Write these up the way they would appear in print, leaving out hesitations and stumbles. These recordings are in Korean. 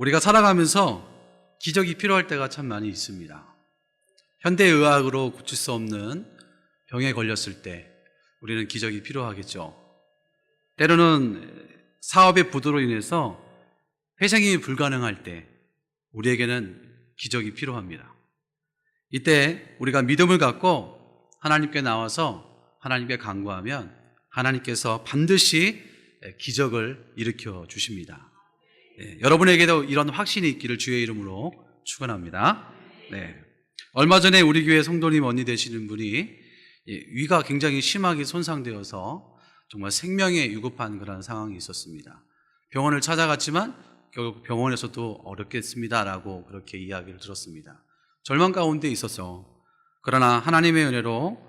우리가 살아가면서 기적이 필요할 때가 참 많이 있습니다. 현대의학으로 고칠 수 없는 병에 걸렸을 때 우리는 기적이 필요하겠죠. 때로는 사업의 부도로 인해서 회생이 불가능할 때 우리에게는 기적이 필요합니다. 이때 우리가 믿음을 갖고 하나님께 나와서 하나님께 간구하면 하나님께서 반드시 기적을 일으켜 주십니다. 여러분에게도 이런 확신이 있기를 주의 이름으로 축원합니다. 얼마 전에 우리 교회 성도님 언니 되시는 분이 위가 굉장히 심하게 손상되어서 정말 생명에 위급한 그런 상황이 있었습니다. 병원을 찾아갔지만 결국 병원에서도 어렵겠습니다라고 그렇게 이야기를 들었습니다. 절망 가운데 있었죠. 그러나 하나님의 은혜로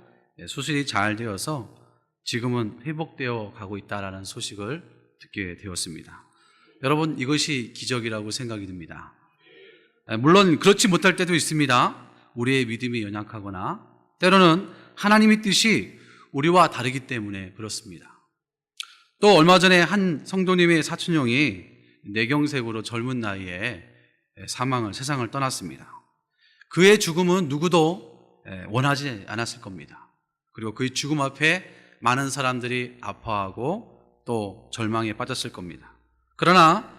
수술이 잘 되어서 지금은 회복되어 가고 있다라는 소식을 듣게 되었습니다. 여러분, 이것이 기적이라고 생각이 듭니다. 물론 그렇지 못할 때도 있습니다. 우리의 믿음이 연약하거나 때로는 하나님의 뜻이 우리와 다르기 때문에 그렇습니다. 또 얼마 전에 한 성도님의 사촌형이 뇌경색으로 젊은 나이에 세상을 떠났습니다. 그의 죽음은 누구도 원하지 않았을 겁니다. 그리고 그의 죽음 앞에 많은 사람들이 아파하고 또 절망에 빠졌을 겁니다. 그러나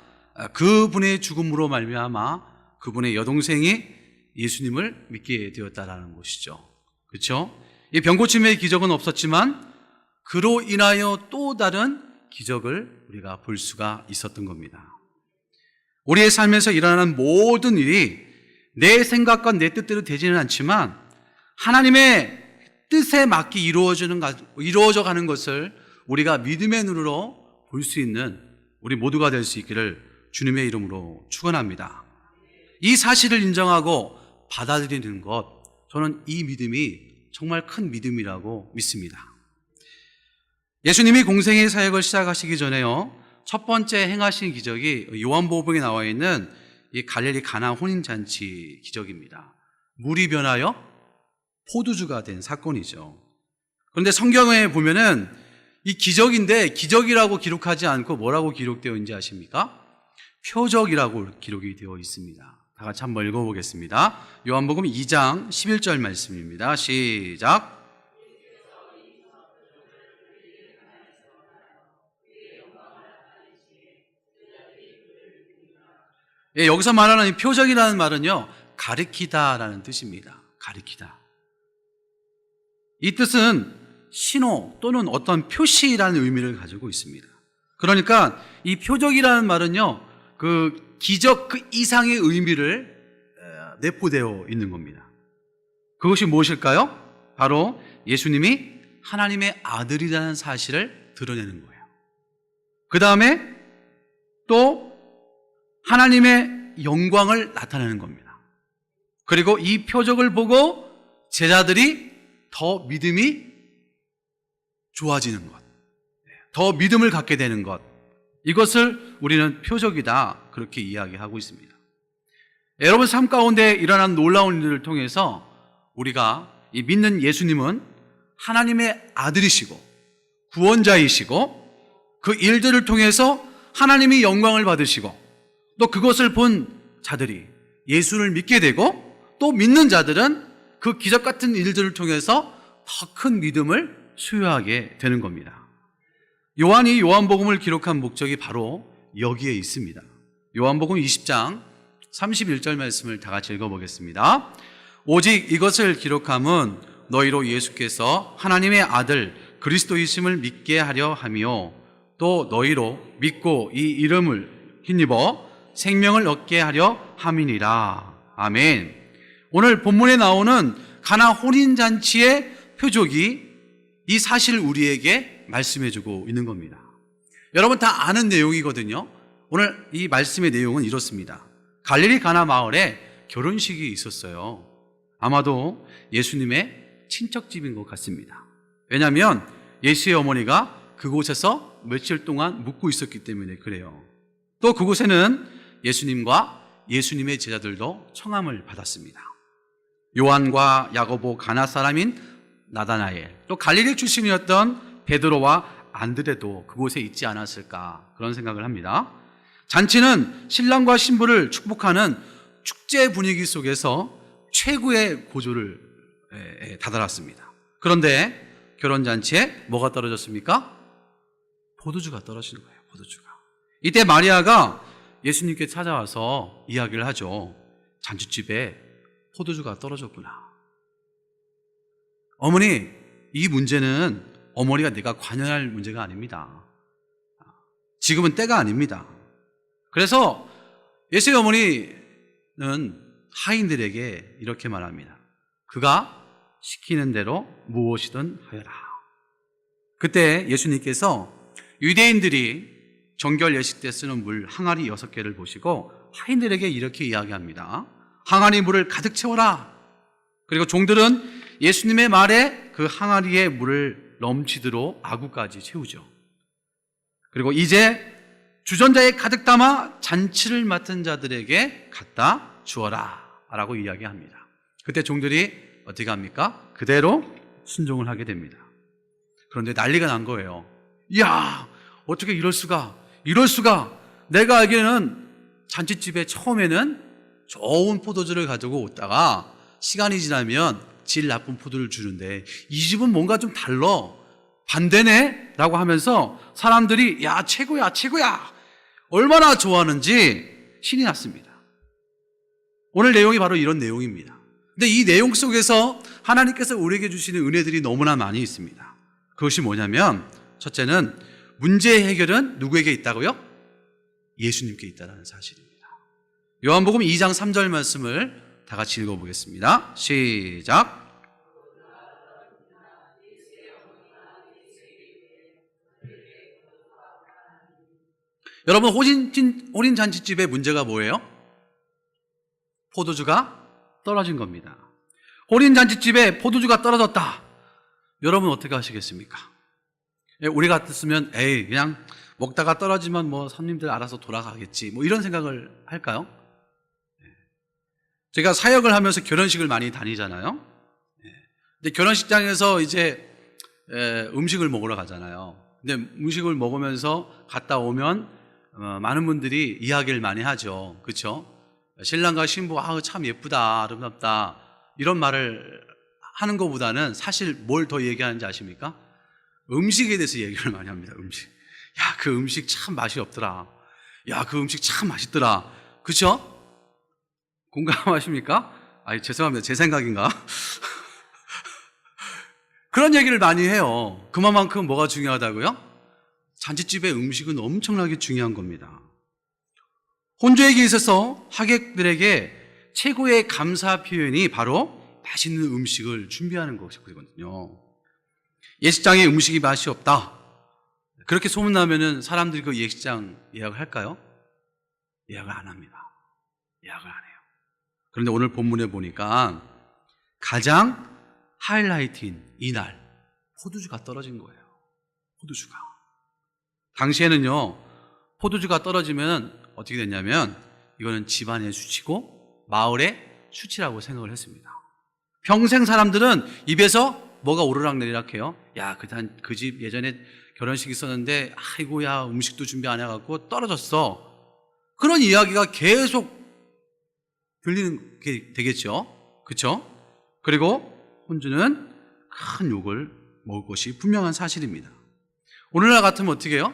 그분의 죽음으로 말미암아 그분의 여동생이 예수님을 믿게 되었다라는 것이죠. 그렇죠? 이 병고침의 기적은 없었지만 그로 인하여 또 다른 기적을 우리가 볼 수가 있었던 겁니다. 우리의 삶에서 일어나는 모든 일이 내 생각과 내 뜻대로 되지는 않지만 하나님의 뜻에 맞게 이루어져 가는 것을 우리가 믿음의 눈으로 볼 수 있는 우리 모두가 될 수 있기를 주님의 이름으로 축원합니다. 이 사실을 인정하고 받아들이는 것, 저는 이 믿음이 정말 큰 믿음이라고 믿습니다. 예수님이 공생의 사역을 시작하시기 전에요, 첫 번째 행하신 기적이 요한복음에 나와 있는 이 갈릴리 가나 혼인잔치 기적입니다. 물이 변하여 포도주가 된 사건이죠. 그런데 성경에 보면은 이 기적인데 기적이라고 기록하지 않고 뭐라고 기록되어 있는지 아십니까? 표적이라고 기록이 되어 있습니다. 다 같이 한번 읽어보겠습니다. 요한복음 2장 11절 말씀입니다. 시작. 여기서 말하는 이 표적이라는 말은요, 가리키다라는 뜻입니다. 가리키다. 이 뜻은 신호 또는 어떤 표시라는 의미를 가지고 있습니다. 그러니까 이 표적이라는 말은요, 그 기적 그 이상의 의미를 내포되어 있는 겁니다. 그것이 무엇일까요? 바로 예수님이 하나님의 아들이라는 사실을 드러내는 거예요. 그 다음에 또 하나님의 영광을 나타내는 겁니다. 그리고 이 표적을 보고 제자들이 더 믿음이 좋아지는 것, 더 믿음을 갖게 되는 것, 이것을 우리는 표적이다 그렇게 이야기하고 있습니다. 여러분 삶 가운데 일어난 놀라운 일을 통해서 우리가 이 믿는 예수님은 하나님의 아들이시고 구원자이시고 그 일들을 통해서 하나님이 영광을 받으시고 또 그것을 본 자들이 예수를 믿게 되고 또 믿는 자들은 그 기적 같은 일들을 통해서 더 큰 믿음을 수여하게 되는 겁니다. 요한이 요한복음을 기록한 목적이 바로 여기에 있습니다. 요한복음 20장 31절 말씀을 다 같이 읽어보겠습니다. 오직 이것을 기록함은 너희로 예수께서 하나님의 아들 그리스도이심을 믿게 하려 함이요 또 너희로 믿고 이 이름을 힘입어 생명을 얻게 하려 함이니라. 아멘. 오늘 본문에 나오는 가나 혼인잔치의 표적이 이 사실을 우리에게 말씀해주고 있는 겁니다. 여러분 다 아는 내용이거든요. 오늘 이 말씀의 내용은 이렇습니다. 갈릴리 가나 마을에 결혼식이 있었어요. 아마도 예수님의 친척집인 것 같습니다. 왜냐하면 예수의 어머니가 그곳에서 며칠 동안 묵고 있었기 때문에 그래요. 또 그곳에는 예수님과 예수님의 제자들도 청함을 받았습니다. 요한과 야고보 가나 사람인 나다나엘, 또 갈릴리 출신이었던 베드로와 안드레도 그곳에 있지 않았을까 그런 생각을 합니다. 잔치는 신랑과 신부를 축복하는 축제 분위기 속에서 최고의 고조를 다다랐습니다. 그런데 결혼잔치에 뭐가 떨어졌습니까? 포도주가 떨어지는 거예요. 포도주가. 이때 마리아가 예수님께 찾아와서 이야기를 하죠. 잔치집에 포도주가 떨어졌구나. 어머니, 이 문제는 어머니가 내가 관여할 문제가 아닙니다. 지금은 때가 아닙니다. 그래서 예수의 어머니는 하인들에게 이렇게 말합니다. 그가 시키는 대로 무엇이든 하여라. 그때 예수님께서 유대인들이 정결 예식 때 쓰는 물 항아리 6개를 보시고 하인들에게 이렇게 이야기합니다. 항아리 물을 가득 채워라. 그리고 종들은 예수님의 말에 그 항아리에 물을 넘치도록 아구까지 채우죠. 그리고 이제 주전자에 가득 담아 잔치를 맡은 자들에게 갖다 주어라 라고 이야기합니다. 그때 종들이 어떻게 합니까? 그대로 순종을 하게 됩니다. 그런데 난리가 난 거예요. 이야, 어떻게 이럴 수가, 내가 알기에는 잔치집에 처음에는 좋은 포도주를 가지고 오다가 시간이 지나면 질 나쁜 포도를 주는데 이 집은 뭔가 좀 달라, 반대네 라고 하면서 사람들이 야, 최고야 얼마나 좋아하는지 신이 났습니다. 오늘 내용이 바로 이런 내용입니다. 근데 이 내용 속에서 하나님께서 우리에게 주시는 은혜들이 너무나 많이 있습니다. 그것이 뭐냐면, 첫째는 문제의 해결은 누구에게 있다고요? 예수님께 있다는 사실입니다. 요한복음 2장 3절 말씀을 다 같이 읽어보겠습니다. 시작. 여러분, 혼인잔치집의 문제가 뭐예요? 포도주가 떨어진 겁니다. 혼인잔치집에 포도주가 떨어졌다. 여러분 어떻게 하시겠습니까? 우리 같았으면 그냥 먹다가 떨어지면 뭐 손님들 알아서 돌아가겠지, 뭐 이런 생각을 할까요? 제가 사역을 하면서 결혼식을 많이 다니잖아요. 근데 결혼식장에서 이제 음식을 먹으러 가잖아요. 근데 음식을 먹으면서 갔다 오면 많은 분들이 이야기를 많이 하죠. 그렇죠? 신랑과 신부, 참 예쁘다, 아름답다, 이런 말을 하는 것보다는 사실 뭘 더 얘기하는지 아십니까? 음식에 대해서 얘기를 많이 합니다. 음식. 야, 그 음식 참 맛이 없더라. 야, 그 음식 참 맛있더라. 그렇죠? 공감하십니까? 죄송합니다. 제 생각인가? 그런 얘기를 많이 해요. 그만큼 뭐가 중요하다고요? 잔치집의 음식은 엄청나게 중요한 겁니다. 혼주에게 있어서 하객들에게 최고의 감사 표현이 바로 맛있는 음식을 준비하는 것이거든요. 예식장에 음식이 맛이 없다, 그렇게 소문나면은 사람들이 그 예식장 예약을 할까요? 예약을 안 합니다. 예약을 안 해요. 그런데 오늘 본문에 보니까 가장 하이라이트인 이날 포도주가 떨어진 거예요. 포도주가. 당시에는요, 포도주가 떨어지면 어떻게 됐냐면 이거는 집안의 수치고 마을의 수치라고 생각을 했습니다. 평생 사람들은 입에서 뭐가 오르락내리락 해요. 야, 그 집 예전에 결혼식 있었는데 아이고야, 음식도 준비 안 해갖고 떨어졌어. 그런 이야기가 계속 들리는 게 되겠죠. 그렇죠? 그리고 혼주는 큰 욕을 먹을 것이 분명한 사실입니다. 오늘날 같으면 어떻게 해요?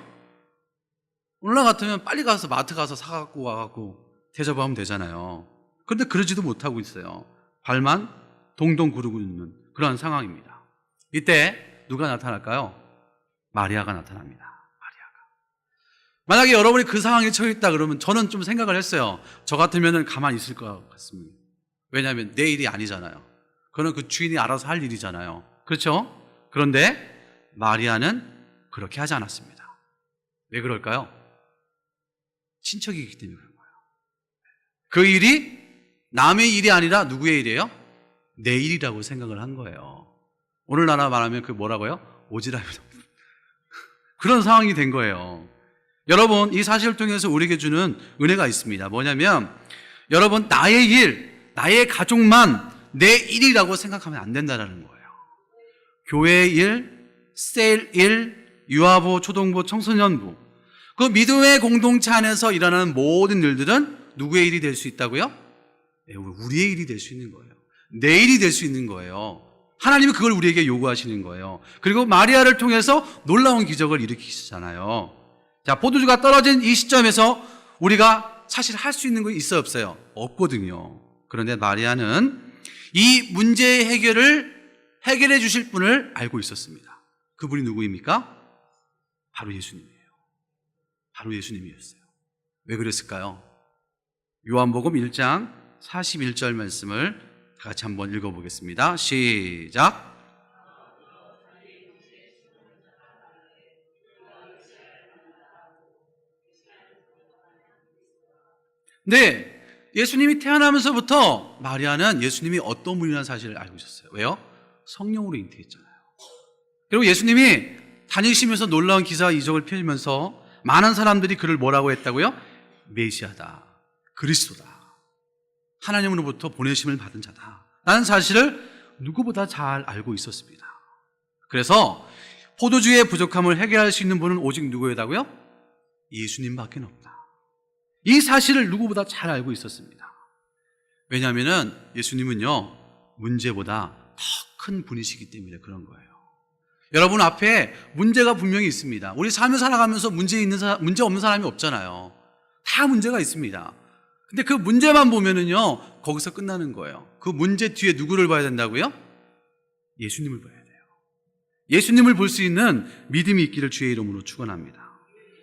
오늘날 같으면 빨리 가서 마트 가서 사갖고 와갖고 대접하면 되잖아요. 그런데 그러지도 못하고 있어요. 발만 동동 구르고 있는 그런 상황입니다. 이때 누가 나타날까요? 마리아가 나타납니다. 마리아가. 만약에 여러분이 그 상황에 처해 있다 그러면 저는 좀 생각을 했어요. 저 같으면 가만히 있을 것 같습니다. 왜냐하면 내 일이 아니잖아요. 그건 그 주인이 알아서 할 일이잖아요. 그렇죠? 그런데 마리아는 그렇게 하지 않았습니다. 왜 그럴까요? 친척이기 때문에 그런 거예요. 그 일이 남의 일이 아니라 누구의 일이에요? 내 일이라고 생각을 한 거예요. 오늘날 말하면 그 뭐라고요? 오지랖이 그런 상황이 된 거예요. 여러분, 이 사실을 통해서 우리에게 주는 은혜가 있습니다. 뭐냐면, 여러분, 나의 일, 나의 가족만 내 일이라고 생각하면 안 된다는 거예요. 교회의 일, 셀 일, 유아부, 초등부, 청소년부, 그 믿음의 공동체 안에서 일어나는 모든 일들은 누구의 일이 될 수 있다고요? 우리의 일이 될 수 있는 거예요. 내 일이 될 수 있는 거예요. 하나님이 그걸 우리에게 요구하시는 거예요. 그리고 마리아를 통해서 놀라운 기적을 일으키시잖아요. 자, 포도주가 떨어진 이 시점에서 우리가 사실 할 수 있는 거 있어요, 없어요? 없거든요. 그런데 마리아는 이 문제의 해결해 주실 분을 알고 있었습니다. 그분이 누구입니까? 바로 예수님이에요. 바로 예수님이었어요. 왜 그랬을까요? 요한복음 1장 41절 말씀을 다 같이 한번 읽어보겠습니다. 시작. 네, 예수님이 태어나면서부터 마리아는 예수님이 어떤 분이라는 사실을 알고 있었어요. 왜요? 성령으로 잉태했잖아요. 그리고 예수님이 다니시면서 놀라운 기사와 이적을 펴면서 많은 사람들이 그를 뭐라고 했다고요? 메시아다, 그리스도다, 하나님으로부터 보내심을 받은 자다 라는 사실을 누구보다 잘 알고 있었습니다. 그래서 포도주의 부족함을 해결할 수 있는 분은 오직 누구였다고요? 예수님밖에 없다. 이 사실을 누구보다 잘 알고 있었습니다. 왜냐하면 예수님은요, 문제보다 더 큰 분이시기 때문에 그런 거예요. 여러분 앞에 문제가 분명히 있습니다. 우리 삶을 살아가면서 문제 없는 사람이 없잖아요. 다 문제가 있습니다. 근데 그 문제만 보면은요, 거기서 끝나는 거예요. 그 문제 뒤에 누구를 봐야 된다고요? 예수님을 봐야 돼요. 예수님을 볼 수 있는 믿음이 있기를 주의 이름으로 축원합니다.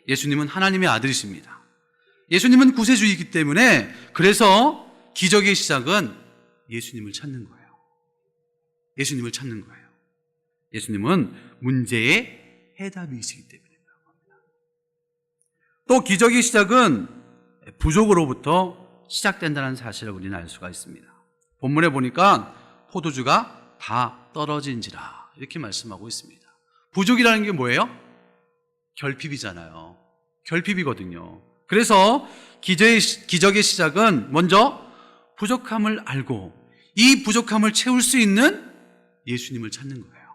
예수님은 하나님의 아들이십니다. 예수님은 구세주이기 때문에 그래서 기적의 시작은 예수님을 찾는 거예요. 예수님을 찾는 거예요. 예수님은 문제의 해답이시기 때문에 그런 겁니다. 또 기적의 시작은 부족으로부터 시작된다는 사실을 우리는 알 수가 있습니다. 본문에 보니까 포도주가 다 떨어진지라 이렇게 말씀하고 있습니다. 부족이라는 게 뭐예요? 결핍이잖아요. 결핍이거든요. 그래서 기적의 시작은 먼저 부족함을 알고 이 부족함을 채울 수 있는 예수님을 찾는 거예요.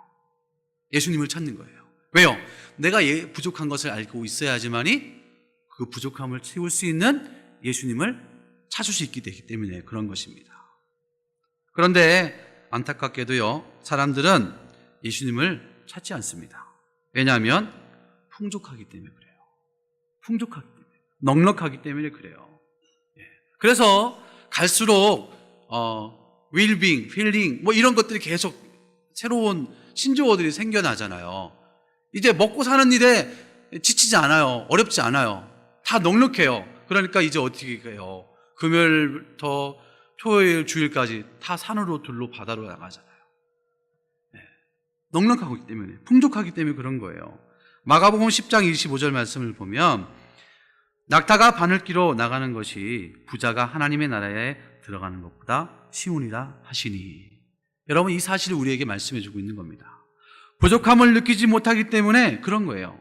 예수님을 찾는 거예요. 왜요? 내가 부족한 것을 알고 있어야지만이 그 부족함을 채울 수 있는 예수님을 찾을 수 있게 되기 때문에 그런 것입니다. 그런데 안타깝게도요, 사람들은 예수님을 찾지 않습니다. 왜냐하면 풍족하기 때문에 그래요. 풍족하기 때문에, 넉넉하기 때문에 그래요. 그래서 갈수록 웰빙, 힐링 뭐 이런 것들이 계속 새로운 신조어들이 생겨나잖아요. 이제 먹고 사는 일에 지치지 않아요. 어렵지 않아요. 다 넉넉해요. 그러니까 이제 어떻게 해요? 금요일부터 토요일, 주일까지 다 산으로 들로 바다로 나가잖아요. 넉넉하기 때문에, 풍족하기 때문에 그런 거예요. 마가복음 10장 25절 말씀을 보면 낙타가 바늘기로 나가는 것이 부자가 하나님의 나라에 들어가는 것보다 쉬우니라 하시니. 여러분, 이 사실을 우리에게 말씀해 주고 있는 겁니다. 부족함을 느끼지 못하기 때문에 그런 거예요.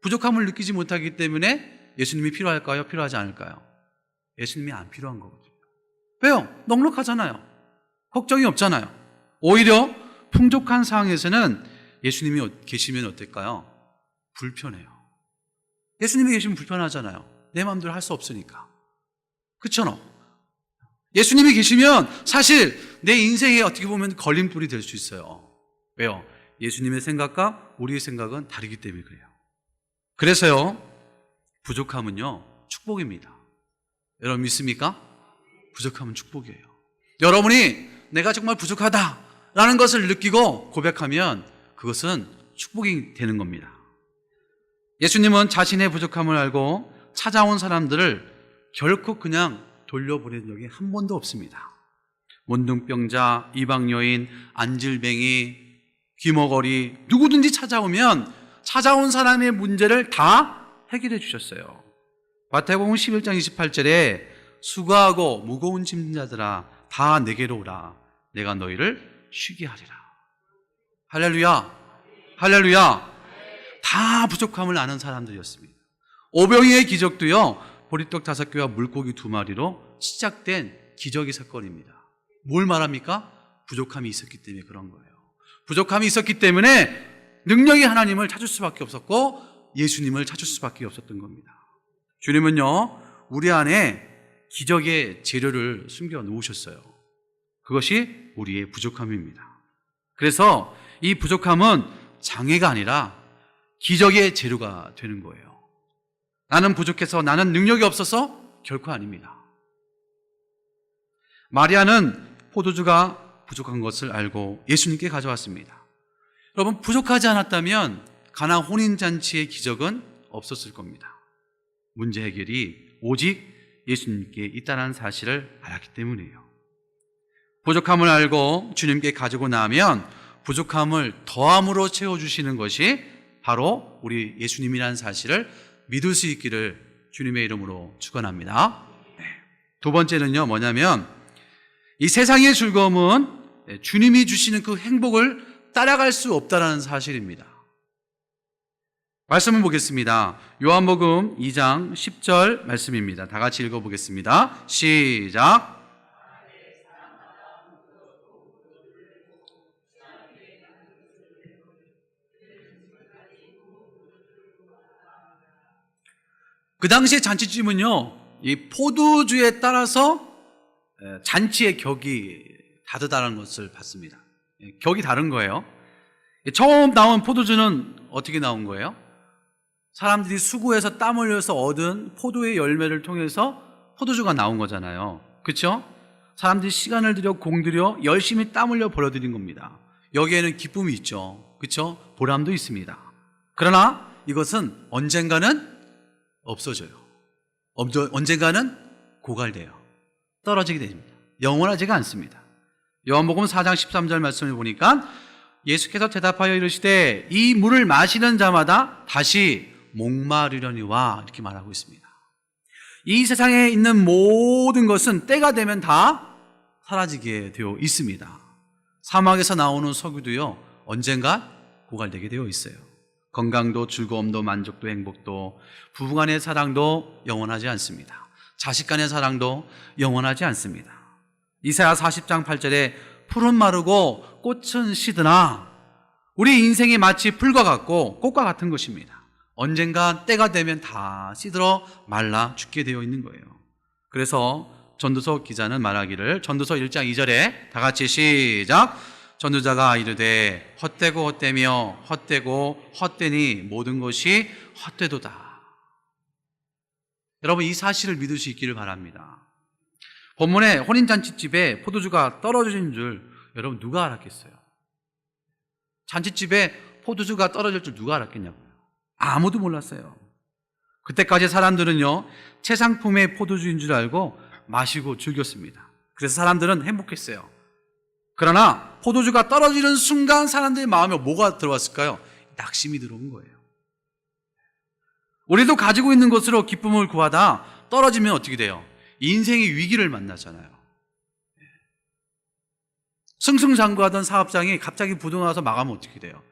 부족함을 느끼지 못하기 때문에 예수님이 필요할까요? 필요하지 않을까요? 예수님이 안 필요한 거거든요. 왜요? 넉넉하잖아요. 걱정이 없잖아요. 오히려 풍족한 상황에서는 예수님이 계시면 어떨까요? 불편해요. 예수님이 계시면 불편하잖아요. 내 마음대로 할 수 없으니까. 그렇죠? 예수님이 계시면 사실 내 인생에 어떻게 보면 걸림돌이 될 수 있어요. 왜요? 예수님의 생각과 우리의 생각은 다르기 때문에 그래요. 그래서요, 부족함은요, 축복입니다. 여러분 믿습니까? 부족함은 축복이에요. 여러분이 내가 정말 부족하다라는 것을 느끼고 고백하면 그것은 축복이 되는 겁니다. 예수님은 자신의 부족함을 알고 찾아온 사람들을 결코 그냥 돌려보낸 적이 한 번도 없습니다. 문둥병자, 이방여인, 안질뱅이, 귀머거리 누구든지 찾아오면 찾아온 사람의 문제를 다 해결해 주셨어요. 마태복음 11장 28절에 수고하고 무거운 짐진 자들아 다 내게로 오라 내가 너희를 쉬게 하리라. 할렐루야, 할렐루야. 다 부족함을 아는 사람들이었습니다. 오병이의 기적도요, 보리떡 5개와 물고기 2마리로 시작된 기적의 사건입니다. 뭘 말합니까? 부족함이 있었기 때문에 그런 거예요. 부족함이 있었기 때문에 능력이 하나님을 찾을 수밖에 없었고 예수님을 찾을 수밖에 없었던 겁니다. 주님은요, 우리 안에 기적의 재료를 숨겨 놓으셨어요. 그것이 우리의 부족함입니다. 그래서 이 부족함은 장애가 아니라 기적의 재료가 되는 거예요. 나는 부족해서, 나는 능력이 없어서 결코 아닙니다. 마리아는 포도주가 부족한 것을 알고 예수님께 가져왔습니다. 여러분, 부족하지 않았다면 가나 혼인잔치의 기적은 없었을 겁니다. 문제 해결이 오직 예수님께 있다는 사실을 알았기 때문이에요. 부족함을 알고 주님께 가지고 나면 부족함을 더함으로 채워주시는 것이 바로 우리 예수님이라는 사실을 믿을 수 있기를 주님의 이름으로 축원합니다. 두 번째는요, 뭐냐면 이 세상의 즐거움은 주님이 주시는 그 행복을 따라갈 수 없다는 사실입니다. 말씀을 보겠습니다. 요한복음 2장 10절 말씀입니다. 다 같이 읽어보겠습니다. 시작. 그 당시의 잔치집은요, 이 포도주에 따라서 잔치의 격이 다르다는 것을 봤습니다. 격이 다른 거예요. 처음 나온 포도주는 어떻게 나온 거예요? 사람들이 수고해서 땀 흘려서 얻은 포도의 열매를 통해서 포도주가 나온 거잖아요. 그렇죠? 사람들이 시간을 들여 공들여 열심히 땀 흘려 벌어들인 겁니다. 여기에는 기쁨이 있죠. 그렇죠? 보람도 있습니다. 그러나 이것은 언젠가는 없어져요. 언젠가는 고갈돼요. 떨어지게 됩니다. 영원하지가 않습니다. 요한복음 4장 13절 말씀을 보니까 예수께서 대답하여 이르시되 이 물을 마시는 자마다 다시 목마르려니와 이렇게 말하고 있습니다. 이 세상에 있는 모든 것은 때가 되면 다 사라지게 되어 있습니다. 사막에서 나오는 석유도요, 언젠가 고갈되게 되어 있어요. 건강도 즐거움도 만족도 행복도 부부간의 사랑도 영원하지 않습니다. 자식 간의 사랑도 영원하지 않습니다. 이사야 40장 8절에 풀은 마르고 꽃은 시드나 우리 인생이 마치 풀과 같고 꽃과 같은 것입니다. 언젠가 때가 되면 다 시들어 말라 죽게 되어 있는 거예요. 그래서 전도서 기자는 말하기를, 전도서 1장 2절에 다 같이 시작. 전도자가 이르되 헛되고 헛되며 헛되고 헛되니 모든 것이 헛되도다. 여러분, 이 사실을 믿을 수 있기를 바랍니다. 본문에 혼인잔치집에 포도주가 떨어진 줄 여러분 누가 알았겠어요? 잔치집에 포도주가 떨어질 줄 누가 알았겠냐고요? 아무도 몰랐어요. 그때까지 사람들은요, 최상품의 포도주인 줄 알고 마시고 즐겼습니다. 그래서 사람들은 행복했어요. 그러나 포도주가 떨어지는 순간 사람들의 마음에 뭐가 들어왔을까요? 낙심이 들어온 거예요. 우리도 가지고 있는 것으로 기쁨을 구하다 떨어지면 어떻게 돼요? 인생의 위기를 만나잖아요. 승승장구하던 사업장이 갑자기 부도가 나서 망하면 어떻게 돼요?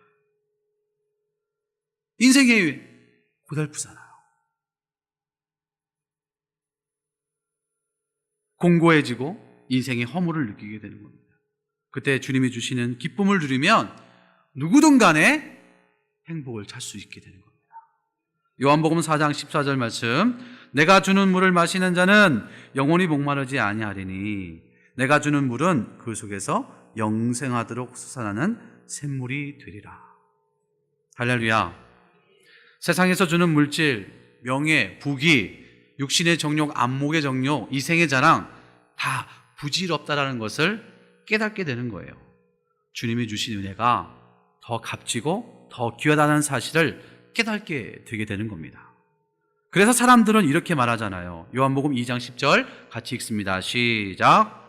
인생이 고달프잖아요. 공고해지고 인생의 허물을 느끼게 되는 겁니다. 그때 주님이 주시는 기쁨을 누리면 누구든 간에 행복을 찾을 수 있게 되는 겁니다. 요한복음 4장 14절 말씀, 내가 주는 물을 마시는 자는 영원히 목마르지 아니하리니 내가 주는 물은 그 속에서 영생하도록 솟아나는 샘물이 되리라. 할렐루야. 세상에서 주는 물질, 명예, 부귀, 육신의 정욕, 안목의 정욕, 이생의 자랑 다 부질없다라는 것을 깨닫게 되는 거예요. 주님이 주신 은혜가 더 값지고 더 귀하다는 사실을 깨닫게 되게 되는 겁니다. 그래서 사람들은 이렇게 말하잖아요. 요한복음 2장 10절 같이 읽습니다. 시작.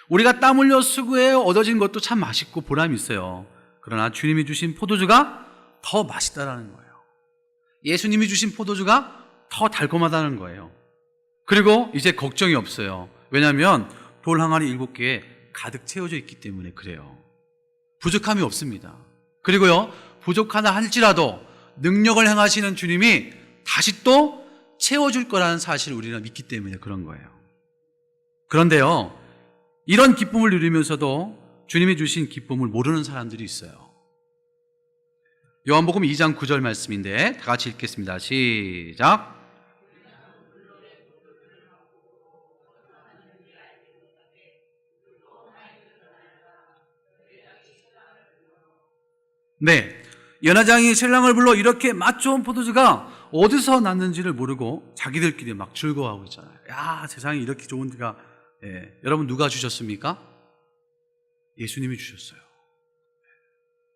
우리가 땀 흘려 수고해 얻어진 것도 참 맛있고 보람이 있어요. 그러나 주님이 주신 포도주가 더 맛있다라는 거예요. 예수님이 주신 포도주가 더 달콤하다는 거예요. 그리고 이제 걱정이 없어요. 왜냐하면 돌 항아리 7개에 가득 채워져 있기 때문에 그래요. 부족함이 없습니다. 그리고요, 부족하다 할지라도 능력을 행하시는 주님이 다시 또 채워줄 거라는 사실을 우리는 믿기 때문에 그런 거예요. 그런데요, 이런 기쁨을 누리면서도 주님이 주신 기쁨을 모르는 사람들이 있어요. 요한복음 2장 9절 말씀인데 다 같이 읽겠습니다. 시작. 네, 연회장이 신랑을 불러 이렇게 맛 좋은 포도주가 어디서 났는지를 모르고 자기들끼리 막 즐거워하고 있잖아요. 야, 세상에 이렇게 좋은 데가. 여러분, 누가 주셨습니까? 예수님이 주셨어요.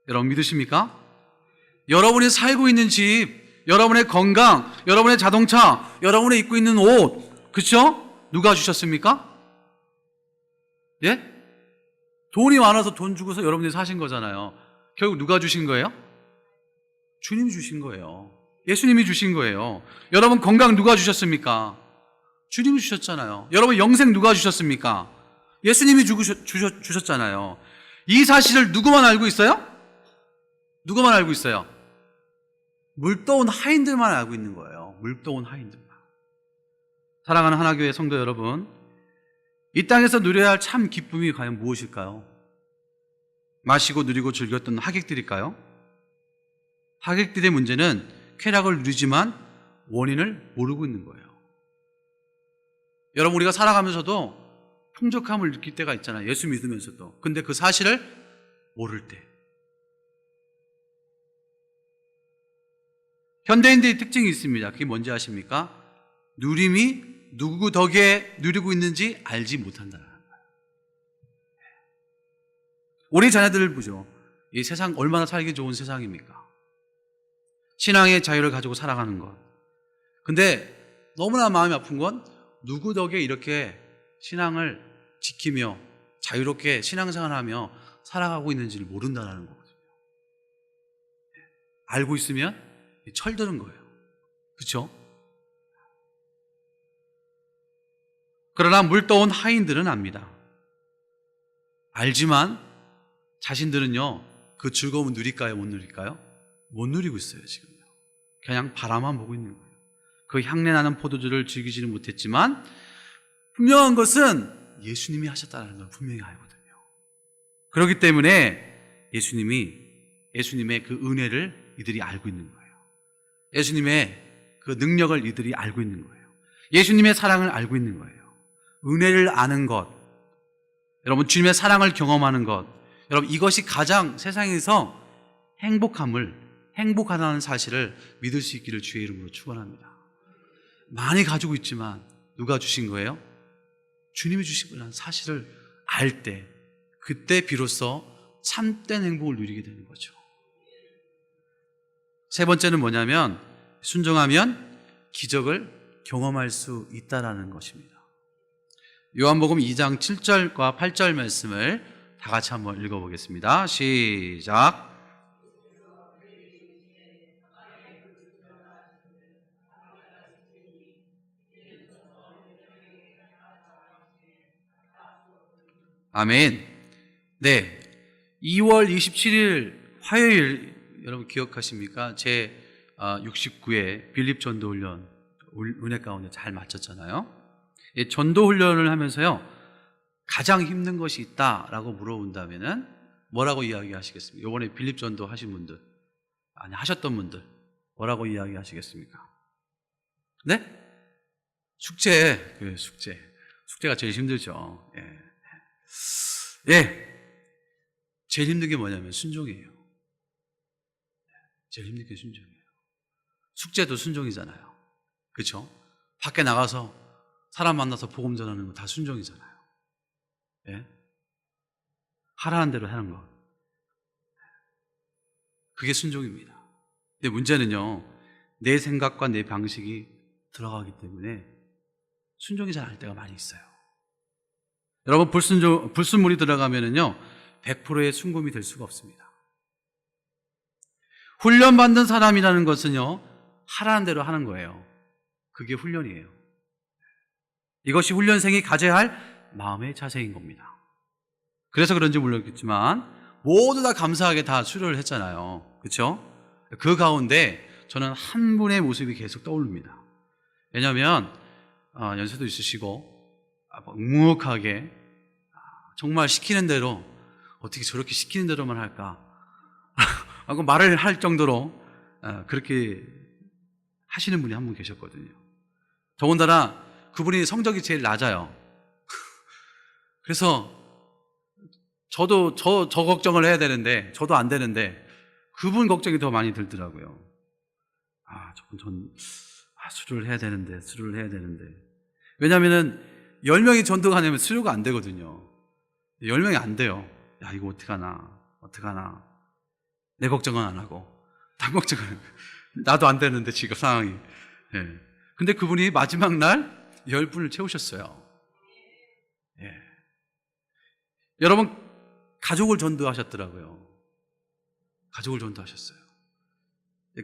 여러분 믿으십니까? 여러분이 살고 있는 집, 여러분의 건강, 여러분의 자동차, 여러분이 입고 있는 옷, 그렇죠? 누가 주셨습니까? 예? 돈이 많아서 돈 주고서 여러분이 사신 거잖아요. 결국 누가 주신 거예요? 주님이 주신 거예요. 예수님이 주신 거예요. 여러분 건강 누가 주셨습니까? 주님이 주셨잖아요. 여러분 영생 누가 주셨습니까? 예수님이 주셨잖아요. 이 사실을 누구만 알고 있어요? 누구만 알고 있어요? 물떠온 하인들만 알고 있는 거예요. 물떠온 하인들만. 사랑하는 하나교회 성도 여러분, 이 땅에서 누려야 할 참 기쁨이 과연 무엇일까요? 마시고 누리고 즐겼던 하객들일까요? 하객들의 문제는 쾌락을 누리지만 원인을 모르고 있는 거예요. 여러분, 우리가 살아가면서도 풍족함을 느낄 때가 있잖아요. 예수 믿으면서도. 근데 그 사실을 모를 때. 현대인들의 특징이 있습니다. 그게 뭔지 아십니까? 누림이 누구 덕에 누리고 있는지 알지 못한다는 거예요. 우리 자녀들을 보죠. 이 세상 얼마나 살기 좋은 세상입니까? 신앙의 자유를 가지고 살아가는 것. 근데 너무나 마음이 아픈 건 누구 덕에 이렇게 신앙을 지키며 자유롭게 신앙생활하며 살아가고 있는지를 모른다는 거거든요. 알고 있으면 철드는 거예요. 그렇죠? 그러나 물떠온 하인들은 압니다. 알지만 자신들은요, 그 즐거움을 누릴까요? 못 누릴까요? 못 누리고 있어요, 지금요. 그냥 바라만 보고 있는 거예요. 그 향내나는 포도주를 즐기지는 못했지만 분명한 것은 예수님이 하셨다는 걸 분명히 알거든요. 그렇기 때문에 예수님의 그 은혜를 이들이 알고 있는 거예요. 예수님의 그 능력을 이들이 알고 있는 거예요. 예수님의 사랑을 알고 있는 거예요. 은혜를 아는 것, 여러분 주님의 사랑을 경험하는 것, 여러분 이것이 가장 세상에서 행복하다는 사실을 믿을 수 있기를 주의 이름으로 축원합니다. 많이 가지고 있지만 누가 주신 거예요? 주님이 주신 거라는 사실을 알 때, 그때 비로소 참된 행복을 누리게 되는 거죠. 세 번째는 뭐냐면 순종하면 기적을 경험할 수 있다라는 것입니다. 요한복음 2장 7절과 8절 말씀을 다 같이 한번 읽어보겠습니다. 시작. 아멘. 네, 2월 27일 화요일 여러분 기억하십니까? 제 69회 빌립 전도훈련 은혜 가운데 잘 마쳤잖아요. 전도훈련을 하면서요, 가장 힘든 것이 있다라고 물어본다면은 뭐라고 이야기하시겠습니까? 이번에 빌립 전도 하신 분들, 아니 하셨던 분들 뭐라고 이야기하시겠습니까? 네? 숙제가 제일 힘들죠. 제일 힘든 게 뭐냐면 순종이에요. 제일 힘든 게 순종이에요. 숙제도 순종이잖아요. 그렇죠? 밖에 나가서 사람 만나서 복음 전하는 거 다 순종이잖아요. 하라는 대로 하는 거, 그게 순종입니다. 근데 문제는요, 내 생각과 내 방식이 들어가기 때문에 순종이 잘 안 할 때가 많이 있어요. 여러분 불순물이 들어가면은요 100%의 순금이 될 수가 없습니다. 훈련받는 사람이라는 것은요 하라는 대로 하는 거예요. 그게 훈련이에요. 이것이 훈련생이 가져야 할 마음의 자세인 겁니다. 그래서 그런지 모르겠지만 모두 다 감사하게 다 수료를 했잖아요. 그렇죠? 그 가운데 저는 한 분의 모습이 계속 떠오릅니다. 왜냐하면 연세도 있으시고 묵묵하게 정말 시키는 대로, 어떻게 저렇게 시키는 대로만 할까 하고 말을 할 정도로 그렇게 하시는 분이 한 분 계셨거든요. 더군다나 그분이 성적이 제일 낮아요. 그래서 저도 저 걱정을 해야 되는데, 저도 안 되는데 그분 걱정이 더 많이 들더라고요. 저분 수료를 해야 되는데. 왜냐하면은 10명이 전도가 되면 수료가 안 되거든요. 10명이 안 돼요. 이거 어떡하나. 내 걱정은 안 하고 딴 걱정은 나도 안 되는데 지금 상황이. 근데 그분이 마지막 날 10분을 채우셨어요. 여러분, 가족을 전도하셨더라고요. 가족을 전도하셨어요.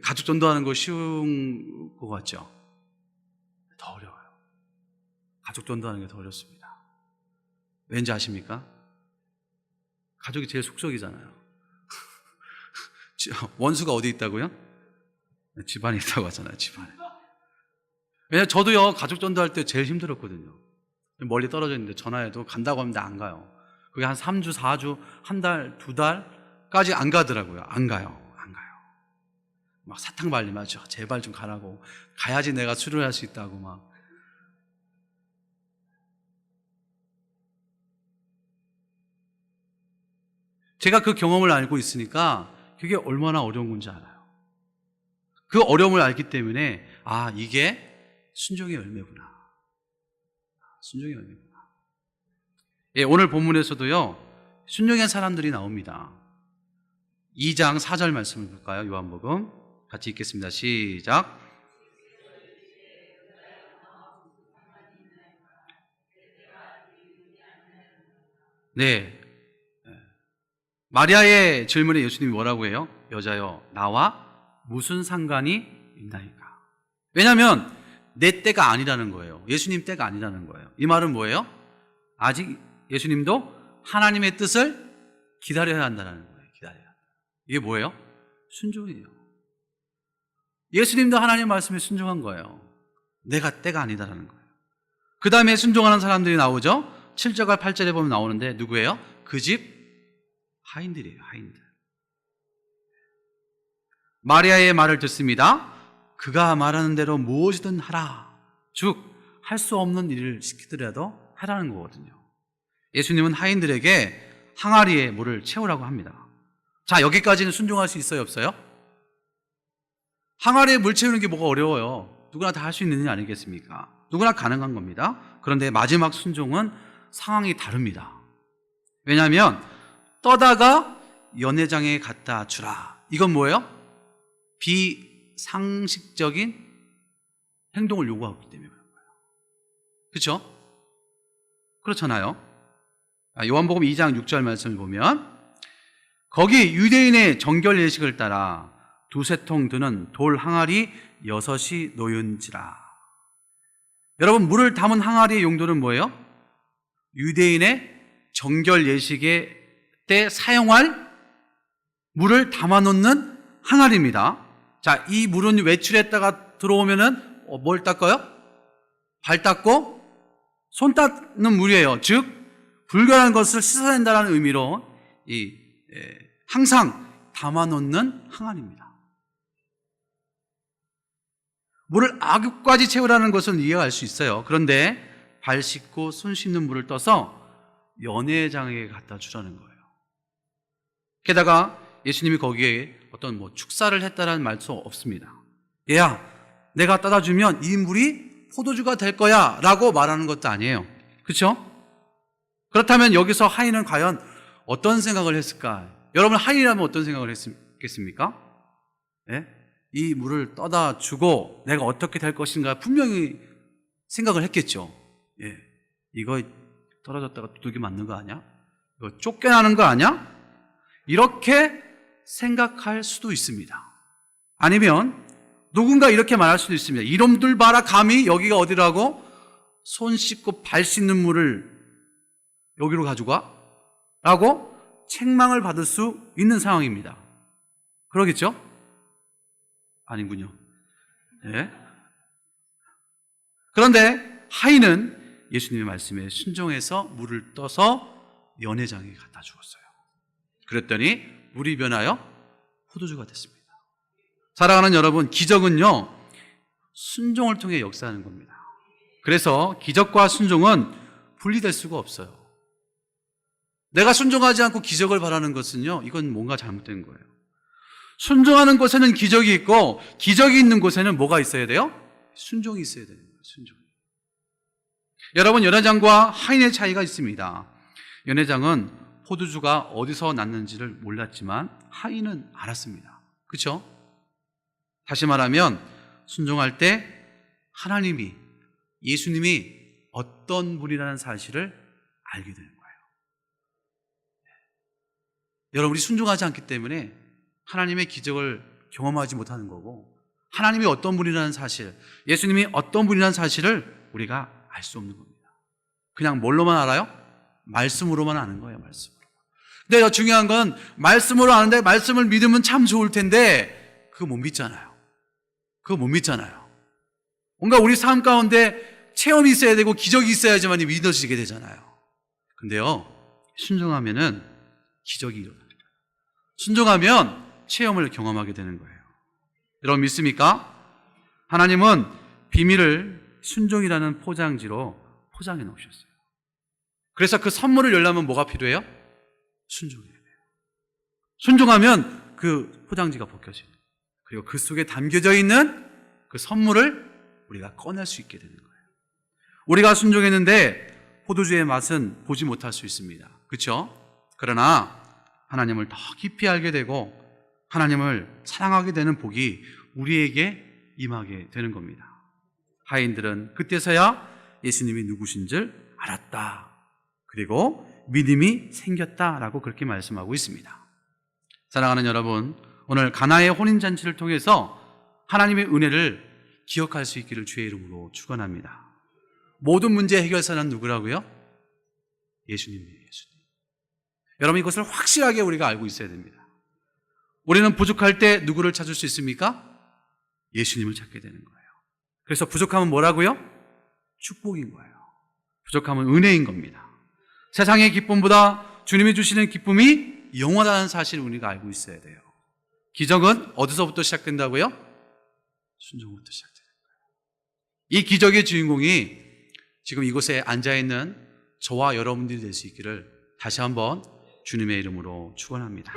가족 전도하는 거 쉬운 것 같죠? 더 어려워요. 가족 전도하는 게 더 어렵습니다. 왠지 아십니까? 가족이 제일 속속이잖아요. 원수가 어디 있다고요? 집안에 있다고 하잖아요. 집안에. 왜냐면 저도요, 가족 전도할 때 제일 힘들었거든요. 멀리 떨어져 있는데 전화해도 간다고 하면 안 가요. 그게 한 3주, 4주, 한 달, 2달까지 안 가더라고요. 안 가요. 막 사탕 발리면서 제발 좀 가라고, 가야지 내가 수료를 할 수 있다고 막. 제가 그 경험을 알고 있으니까 그게 얼마나 어려운 건지 알아요. 그 어려움을 알기 때문에 이게 순종의 열매구나. 순종의 열매구나. 오늘 본문에서도요, 순종의 사람들이 나옵니다. 2장 4절 말씀을 볼까요? 요한복음 같이 읽겠습니다. 시작. 네. 마리아의 질문에 예수님이 뭐라고 해요? 여자여, 나와 무슨 상관이 있나이까? 왜냐하면 내 때가 아니라는 거예요. 예수님 때가 아니라는 거예요. 이 말은 뭐예요? 아직 예수님도 하나님의 뜻을 기다려야 한다는 거예요. 이게 뭐예요? 순종이에요. 예수님도 하나님 말씀에 순종한 거예요. 내가 때가 아니다라는 거예요. 그 다음에 순종하는 사람들이 나오죠. 7절과 8절에 보면 나오는데 누구예요? 그 집 하인들이에요. 하인들. 마리아의 말을 듣습니다. 그가 말하는 대로 무엇이든 하라. 즉, 할 수 없는 일을 시키더라도 하라는 거거든요. 예수님은 하인들에게 항아리에 물을 채우라고 합니다. 자, 여기까지는 순종할 수 있어요, 없어요? 항아리에 물 채우는 게 뭐가 어려워요? 누구나 다 할 수 있는 일 아니겠습니까? 누구나 가능한 겁니다. 그런데 마지막 순종은 상황이 다릅니다. 왜냐하면 떠다가 연회장에 갖다 주라. 이건 뭐예요? 비상식적인 행동을 요구하기 때문에 그런 거예요. 그렇죠? 그렇잖아요. 요한복음 2장 6절 말씀을 보면 거기 유대인의 정결 예식을 따라 두세 통 드는 돌 항아리 6이 놓은지라. 여러분, 물을 담은 항아리의 용도는 뭐예요? 유대인의 정결 예식의 때 사용할 물을 담아놓는 항아리입니다. 자, 이 물은 외출했다가 들어오면은 뭘 닦아요? 발 닦고 손 닦는 물이에요. 즉, 불결한 것을 씻어낸다는 의미로 항상 담아놓는 항아리입니다. 물을 아급까지 채우라는 것은 이해할 수 있어요. 그런데 발 씻고 손 씻는 물을 떠서 연회장에 갖다 주라는 거예요. 게다가 예수님이 거기에 어떤 축사를 했다는 말도 없습니다. 얘야, 내가 따다 주면 이 물이 포도주가 될 거야 라고 말하는 것도 아니에요. 그렇죠? 그렇다면 여기서 하인은 과연 어떤 생각을 했을까? 여러분, 하인이라면 어떤 생각을 했겠습니까? 예? 이 물을 떠다 주고 내가 어떻게 될 것인가 분명히 생각을 했겠죠. 예. 이거 떨어졌다가 두들겨 맞는 거 아니야? 이거 쫓겨나는 거 아니야? 이렇게 생각할 수도 있습니다. 아니면 누군가 이렇게 말할 수도 있습니다. 이놈들 봐라, 감히 여기가 어디라고 손 씻고 발 씻는 물을 여기로 가져가? 라고 책망을 받을 수 있는 상황입니다. 그러겠죠? 아니군요. 네. 그런데 하인은 예수님의 말씀에 순종해서 물을 떠서 연회장에 갖다 주었어요. 그랬더니 물이 변하여 포도주가 됐습니다. 사랑하는 여러분, 기적은요, 순종을 통해 역사하는 겁니다. 그래서 기적과 순종은 분리될 수가 없어요. 내가 순종하지 않고 기적을 바라는 것은요, 이건 뭔가 잘못된 거예요. 순종하는 곳에는 기적이 있고, 기적이 있는 곳에는 뭐가 있어야 돼요? 순종이 있어야 되는 거예요. 순종. 여러분, 연회장과 하인의 차이가 있습니다. 연회장은 포도주가 어디서 났는지를 몰랐지만 하인은 알았습니다. 그렇죠? 다시 말하면 순종할 때 하나님이, 예수님이 어떤 분이라는 사실을 알게 되는 거예요. 여러분, 우리 순종하지 않기 때문에 하나님의 기적을 경험하지 못하는 거고, 하나님이 어떤 분이라는 사실, 예수님이 어떤 분이라는 사실을 우리가 알 수 없는 겁니다. 그냥 뭘로만 알아요? 말씀으로만 아는 거예요. 말씀으로. 근데 더 중요한 건 말씀으로 아는데, 말씀을 믿으면 참 좋을 텐데 그거 못 믿잖아요. 그거 못 믿잖아요. 뭔가 우리 삶 가운데 체험이 있어야 되고 기적이 있어야지만 믿어지게 되잖아요. 근데요, 순종하면은 기적이 일어납니다. 순종하면 체험을 경험하게 되는 거예요. 여러분 믿습니까? 하나님은 비밀을 순종이라는 포장지로 포장해 놓으셨어요. 그래서 그 선물을 열려면 뭐가 필요해요? 순종해야 돼요. 순종하면 그 포장지가 벗겨져요. 그리고 그 속에 담겨져 있는 그 선물을 우리가 꺼낼 수 있게 되는 거예요. 우리가 순종했는데 포도주의 맛은 보지 못할 수 있습니다. 그렇죠? 그러나 하나님을 더 깊이 알게 되고 하나님을 사랑하게 되는 복이 우리에게 임하게 되는 겁니다. 하인들은 그때서야 예수님이 누구신 줄 알았다. 그리고 믿음이 생겼다라고 그렇게 말씀하고 있습니다. 사랑하는 여러분, 오늘 가나의 혼인잔치를 통해서 하나님의 은혜를 기억할 수 있기를 주의 이름으로 축원합니다. 모든 문제 해결사는 누구라고요? 예수님이에요. 예수님. 여러분, 이것을 확실하게 우리가 알고 있어야 됩니다. 우리는 부족할 때 누구를 찾을 수 있습니까? 예수님을 찾게 되는 거예요. 그래서 부족함은 뭐라고요? 축복인 거예요. 부족함은 은혜인 겁니다. 세상의 기쁨보다 주님이 주시는 기쁨이 영원하다는 사실을 우리가 알고 있어야 돼요. 기적은 어디서부터 시작된다고요? 순종부터 시작되는 거예요. 이 기적의 주인공이 지금 이곳에 앉아있는 저와 여러분들이 될 수 있기를 다시 한번 주님의 이름으로 축원합니다.